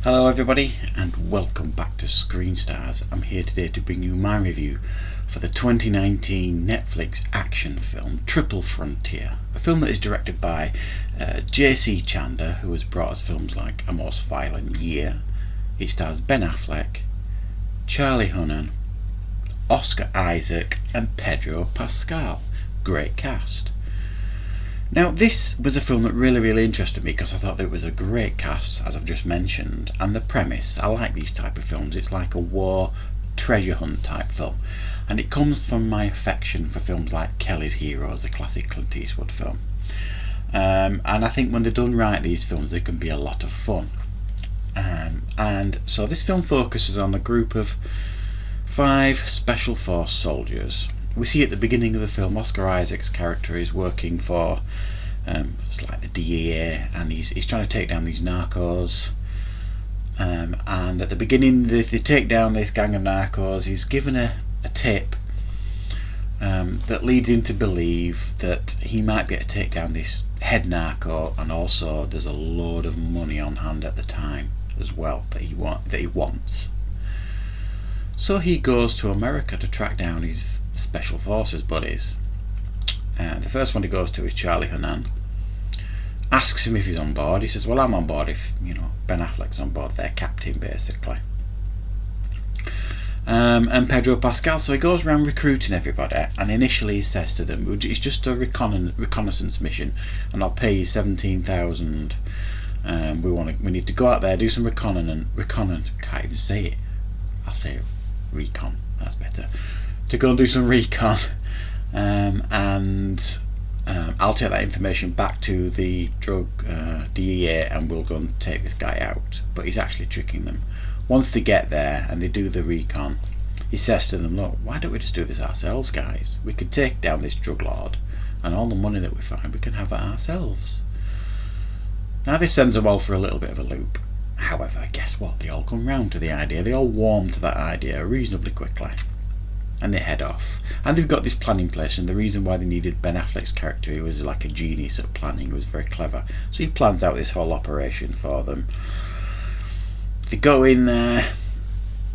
Hello everybody and welcome back to Screen Stars. I'm here today to bring you my review for the 2019 Netflix action film Triple Frontier, a film that is directed by J.C. Chanda, who has brought us films like A Most Violent Year. It stars Ben Affleck, Charlie Hunnam, Oscar Isaac and Pedro Pascal. Great cast. Now, this was a film that really interested me because I thought that it was a great cast, as I've just mentioned, and the premise. I like these type of films. It's like a war treasure hunt type film, and it comes from my affection for films like Kelly's Heroes, the classic Clint Eastwood film. And I think when they're done right, these films, they can be a lot of fun. And so this film focuses on a group of 5 Special Force soldiers. We see at the beginning of the film Oscar Isaac's character is working for it's like the DEA, and he's trying to take down these narcos, and at the beginning they take down this gang of narcos. He's given a tip that leads him to believe that he might be able to take down this head narco, and also there's a load of money on hand at the time as well that he wants. So he goes to America to track down his Special Forces buddies. The first one he goes to is Charlie Hunnam. Asks him if he's on board. He says, well, I'm on board if, Ben Affleck's on board, their captain basically. And Pedro Pascal, so he goes around recruiting everybody, and initially he says to them, it's just a reconnaissance mission, and I'll pay you 17,000. We need to go out there, do some can't even say it. I'll say recon, that's better. To go and do some recon, and I'll take that information back to the drug DEA, and we'll go and take this guy out. But he's actually tricking them. Once they get there and they do the recon, he says to them, look, why don't we just do this ourselves, guys? We could take down this drug lord, and all the money that we find we can have it ourselves. Now this sends them all for a little bit of a loop. However, guess what? They all come round to the idea. They all warm to that idea reasonably quickly, and they head off. And they've got this plan in place, and the reason why they needed Ben Affleck's character, he was like a genius at planning, he was very clever, so he plans out this whole operation for them. They go in there,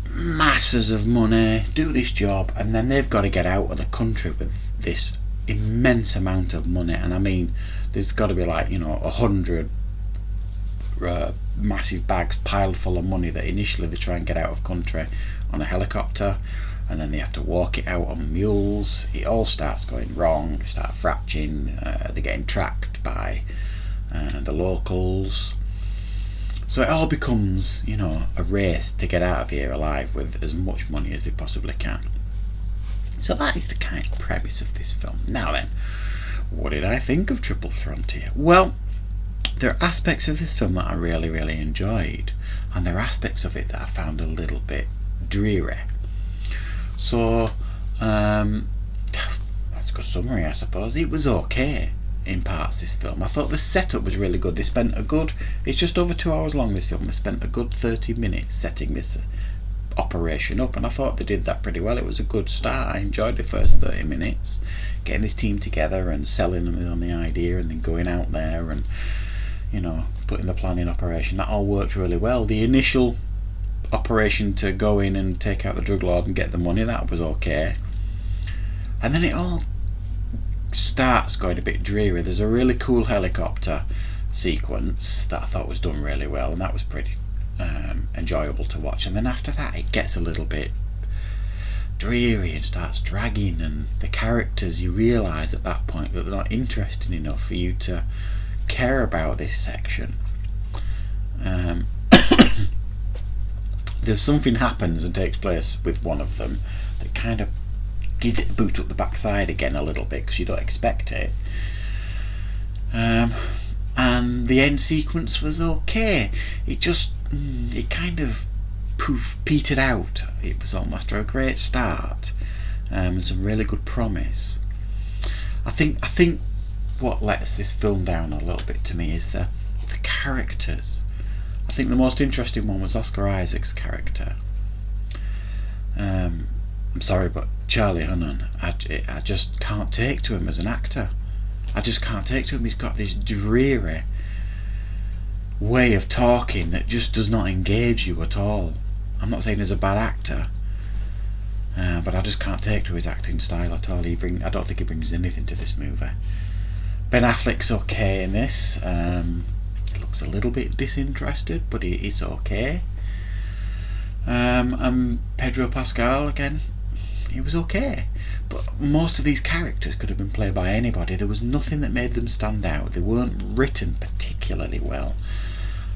masses of money, do this job, and then they've got to get out of the country with this immense amount of money. And I mean, there's got to be like 100 massive bags piled full of money that initially they try and get out of country on a helicopter, and then they have to walk it out on mules. It all starts going wrong. They start fracturing. They're getting tracked by the locals. So it all becomes, a race to get out of here alive with as much money as they possibly can. So that is the kind of premise of this film. Now then, what did I think of Triple Frontier? Well, there are aspects of this film that I really enjoyed, and there are aspects of it that I found a little bit dreary. So that's a good summary, I suppose. It was okay in parts, this film. I thought the setup was really good. It's just over 2 hours long, this film. They spent a good 30 minutes setting this operation up, and I thought they did that pretty well. It was a good start. I enjoyed the first 30 minutes, getting this team together and selling them on the idea, and then going out there and putting the plan in operation. That all worked really well. The initial operation to go in and take out the drug lord and get the money, that was okay, and then it all starts going a bit dreary. There's a really cool helicopter sequence that I thought was done really well, and that was pretty enjoyable to watch. And then after that it gets a little bit dreary and starts dragging, and the characters, you realise at that point that they're not interesting enough for you to care about this section. There's something happens and takes place with one of them that kind of gives it a boot up the backside again a little bit, because you don't expect it. And the end sequence was okay. It kind of petered out. It was almost a great start, some really good promise. I think what lets this film down a little bit to me is the characters. I think the most interesting one was Oscar Isaac's character. I'm sorry, but Charlie Hunnam, I just can't take to him as an actor. I just can't take to him. He's got this dreary way of talking that just does not engage you at all. I'm not saying he's a bad actor, but I just can't take to his acting style at all. I don't think he brings anything to this movie. Ben Affleck's okay in this. He looks a little bit disinterested, but he is okay. And Pedro Pascal, again, he was okay. But most of these characters could have been played by anybody. There was nothing that made them stand out. They weren't written particularly well.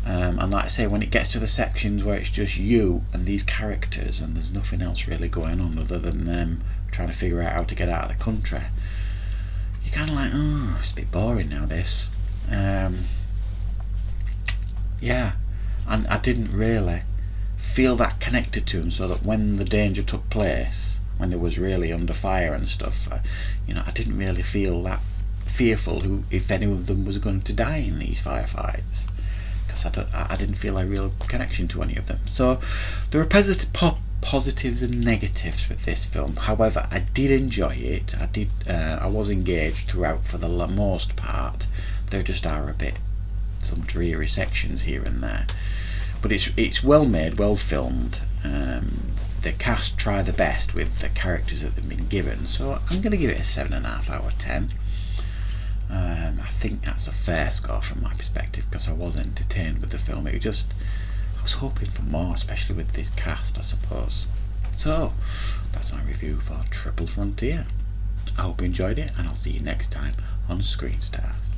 And like I say, when it gets to the sections where it's just you and these characters and there's nothing else really going on other than them trying to figure out how to get out of the country, you're kind of like, oh, it's a bit boring now, this. Yeah, and I didn't really feel that connected to them, so that when the danger took place, when they was really under fire and stuff, I didn't really feel that fearful if any of them was going to die in these firefights, because I didn't feel a real connection to any of them. So there are positives and negatives with this film. However, I did enjoy it. I was engaged throughout for the most part. There just are some dreary sections here and there, but it's well made, well filmed. The cast try the best with the characters that they've been given, so I'm going to give it a 7.5 out of 10. I think that's a fair score from my perspective, because I was entertained with the film. I was hoping for more, especially with this cast, I suppose. So that's my review for Triple Frontier. I hope you enjoyed it, and I'll see you next time on Screen Stars.